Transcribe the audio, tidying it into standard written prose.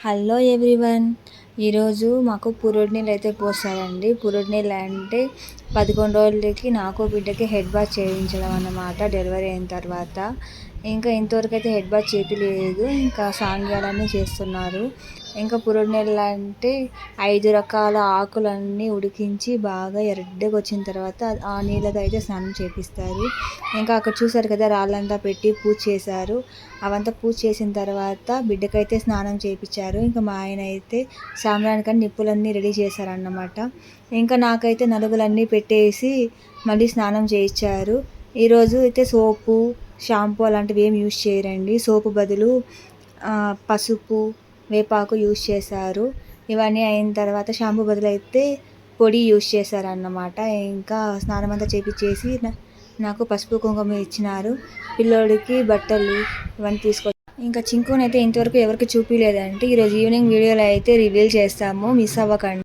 Hello everyone. ఈరోజు మాకు పురుడు నీళ్ళు అయితే పోసారండి. పురుడు నీళ్ళు అంటే 11 రోజులకి నాకు బిడ్డకి హెడ్ బాత్ చేయించడం అన్నమాట. డెలివరీ అయిన తర్వాత ఇంకా ఇంతవరకు అయితే హెడ్ బాత్ చేపిలేదు. ఇంకా సాంగ్యాలన్నీ చేస్తున్నారు. ఇంకా పురుడు నీళ్ళు అంటే 5 రకాల ఆకులన్నీ ఉడికించి బాగా ఎర్రగా వచ్చిన తర్వాత ఆ నీళ్ళతో అయితే స్నానం చేపిస్తారు. ఇంకా అక్కడ చూసారు కదా, రాళ్ళంతా పెట్టి పూజ చేశారు. అవంతా పూజ చేసిన తర్వాత బిడ్డకైతే స్నానం చేయించారు. ఇంకా మా ఆయన అయితే సాంబ్రానికని నిప్పులన్నీ రెడీ చేశారన్నమాట. ఇంకా నాకైతే నలుగులన్నీ పెట్టేసి మళ్ళీ స్నానం చేయించారు. ఈరోజు అయితే సోపు, షాంపూ అలాంటివి ఏమి యూజ్ చేయరండి. సోపు బదులు పసుపు, వేపాకు యూజ్ చేశారు. ఇవన్నీ అయిన తర్వాత షాంపూ బదులు అయితే పొడి యూజ్ చేశారన్నమాట. ఇంకా స్నానం అంతా చేపించేసి నాకు పసుపు కుంకుమ ఇచ్చినారు. పిల్లోడికి బట్టలు ఇవన్నీ తీసుకొచ్చి ఇంకా చింకుని అయితే ఇంతవరకు ఎవరికి చూపించలేదంటే ఈరోజు ఈవినింగ్ వీడియోలో అయితే రివీల్ చేస్తాము. మిస్ అవ్వకండి.